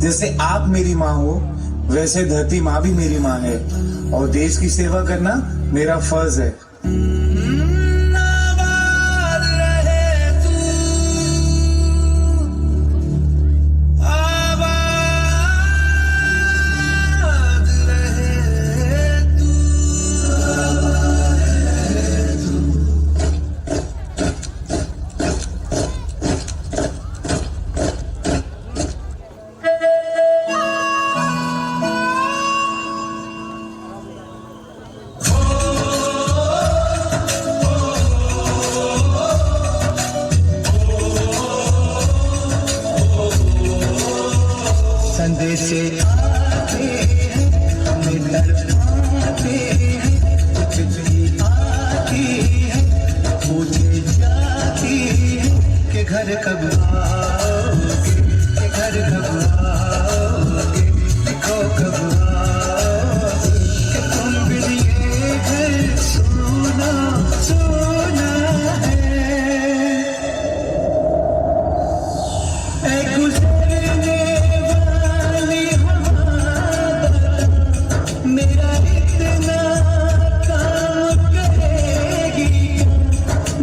जैसे आप मेरी माँ हो वैसे धरती माँ भी मेरी माँ है और देश की सेवा करना मेरा फर्ज है। संदेशे आते हैं, हमें तड़पाते हैं, चिट्ठी आती है, पूछे जाती है कि घर कब आओगे, कि घर कब आओगे, लिखो कब आओगे, कि तुम बिन ये घर सोना सोना है। ऐ गुजरने मेरा इतना काम करेगी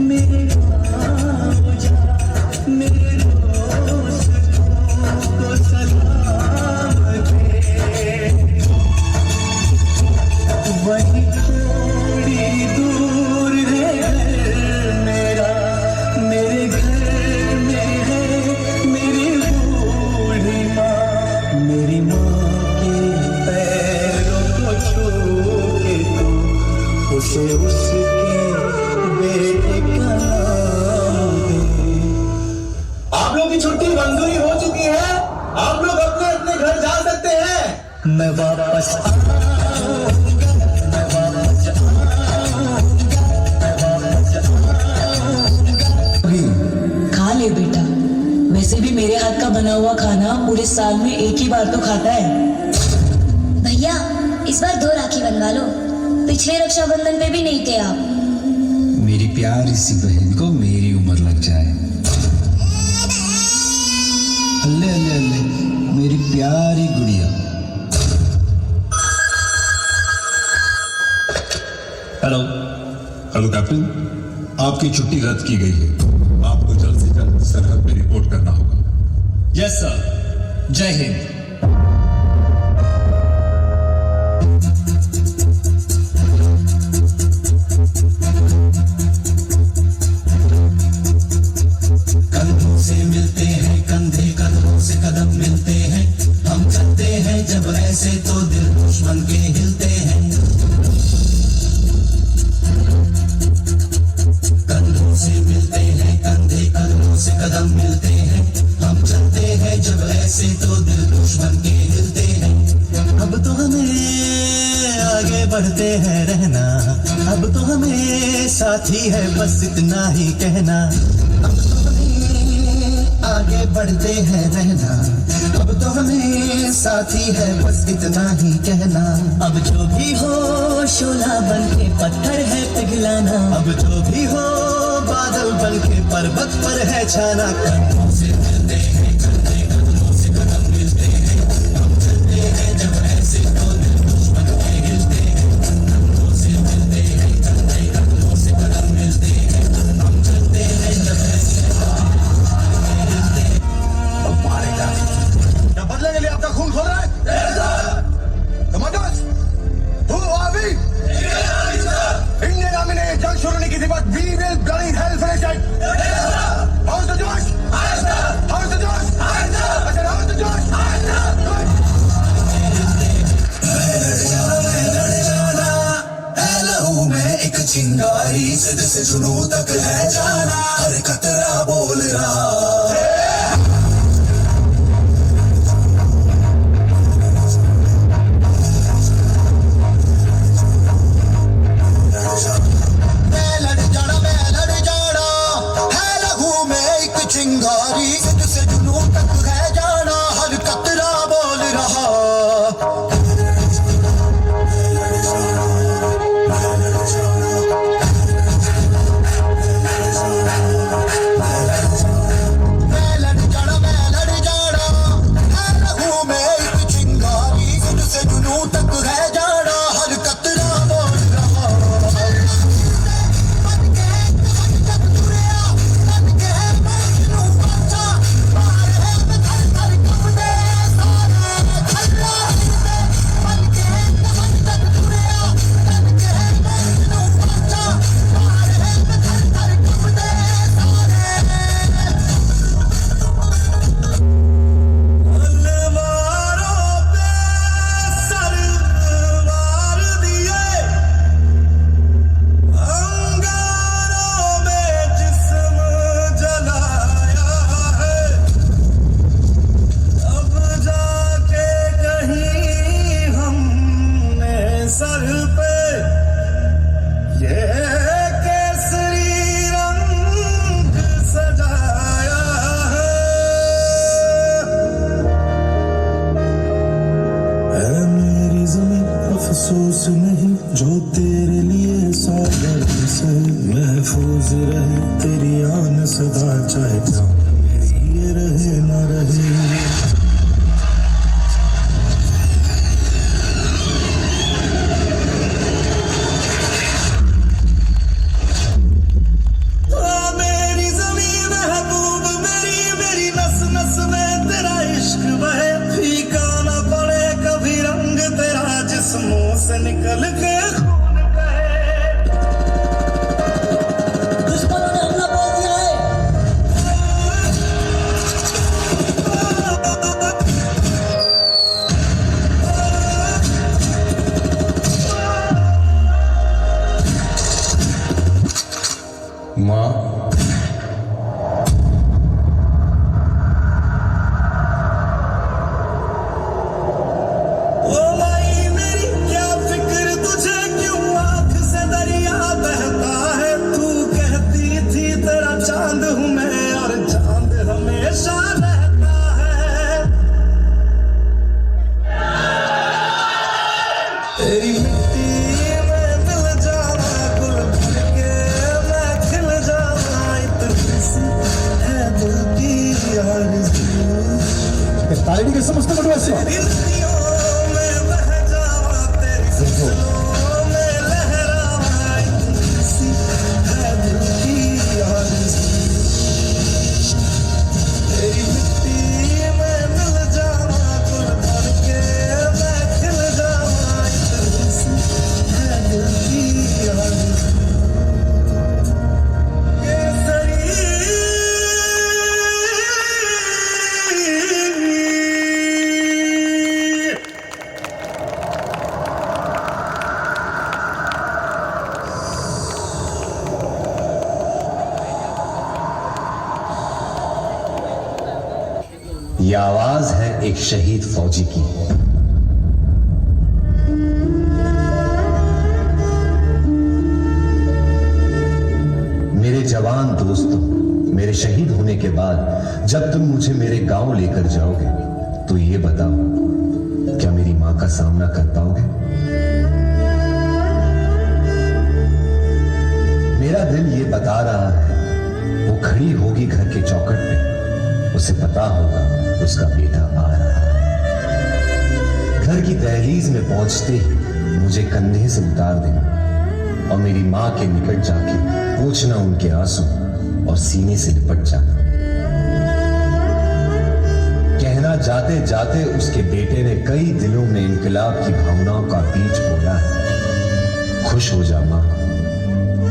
मेरे जा मेरे दोस्तों को सलाम दे। वही थोड़ी दूर है घर मेरा, मेरे घर में है मेरी बूढ़ी माँ, मेरी माँ के पैरों को छू के तू उसे उसके बेटे का नाम दे। आप लोग की छुट्टी मंजूरी हो चुकी है, आप लोग अपने अपने घर जा सकते हैं। मैं वापस आऊंगा, मैं वापस आऊंगा, मैं वापस आऊंगा। खा ले बेटा, वैसे भी मेरे हाथ का बना हुआ खाना पूरे साल में एक ही बार तो खाता है। भैया इस बार 2 राखी बनवा लो, पिछले रक्षाबंधन पे भी नहीं थे आप। मेरी प्यारी सी बहन को मेरी उम्र लग जाए। अल्ले अल्ले अल्ले, मेरी प्यारी गुड़िया। हेलो हेलो कैप्टन, आपकी छुट्टी रद्द की गई है। आपको जल्द से जल्द सरहद पे रिपोर्ट करना होगा। यस सर, जय हिंद। कंधों से मिलते हैं कंधे, कदमों से कदम मिलते हैं, हम चलते हैं जब ऐसे तो दिल दुश्मन के हिलते हैं। कंधों से मिलते हैं कंधे, कदमों से कदम मिलते हैं, हम चलते हैं जब ऐसे तो दिल दुश्मन के हिलते हैं। अब तो हमें आगे बढ़ते हैं रहना, अब तो हमें साथी है बस इतना ही कहना। अब तो हमें आगे बढ़ते हैं रहना, अब तो हमें साथी है बस इतना ही कहना। अब जो भी हो शोला बन के पत्थर है पिघलाना, अब जो भी हो बादल बन के पर्वत पर है छाना। कंधों से मिलते हैं कंधे, कदमों से कदम मिलते हैं, हम चलते हैं जब ऐसे तो दिल दुश्मन के हिलते हैं। कंधों से मिलते हैं कंधे, कदमों से कदम मिलते हैं, हम चलते हैं जब ऐसे तो दिल दुश्मन के हिलते हैं। अब मारेगा क्या बदले के लिए आपका खून खोल रहा है? Commanders, who are we? Indian Army ने जंग शुरू नहीं की थी, but we will bloody hell finish it. How's the Josh? How's the Josh? I said how's the Josh? लहू में एक चिंगारी, जिद से जुनू तक है जाना, हर कतरा बोल रहा है। चिंगारी, जिद से जुनू तक है जाना, हर कतरा बोल रहा। मैं लड़ जाना, है लहू में आईडी कसं मस्त करू असं ये आवाज है एक शहीद फौजी की। मेरे जवान दोस्तों, मेरे शहीद होने के बाद जब तुम मुझे मेरे गांव लेकर जाओगे तो ये बताओ, क्या मेरी मां का सामना कर पाओगे? मेरा दिल ये बता रहा है, वो खड़ी होगी घर के चौखट पे, उसे पता होगा उसका बेटा आ रहा है। घर की दहलीज में पहुंचते ही मुझे कंधे से उतार देना और मेरी मां के निकट जाके पोंछना उनके आंसू और सीने से लिपट जाना। कहना जाते जाते उसके बेटे ने कई दिलों में इनकलाब की भावनाओं का बीज बोया है। खुश हो जा मां,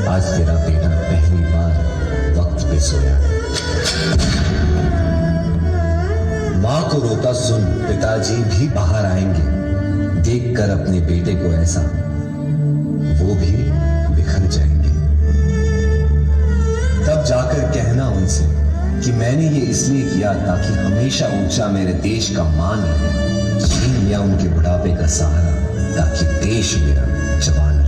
आज तेरा बेटा पहली बार वक्त पे सोया है। मां को रोता सुन पिताजी भी बाहर आएंगे, देखकर अपने बेटे को ऐसा वो भी बिखर जाएंगे। तब जाकर कहना उनसे कि मैंने ये इसलिए किया ताकि हमेशा ऊंचा मेरे देश का मान रहे, छीन लिया उनके बुढ़ापे का सहारा ताकि देश मेरा जवान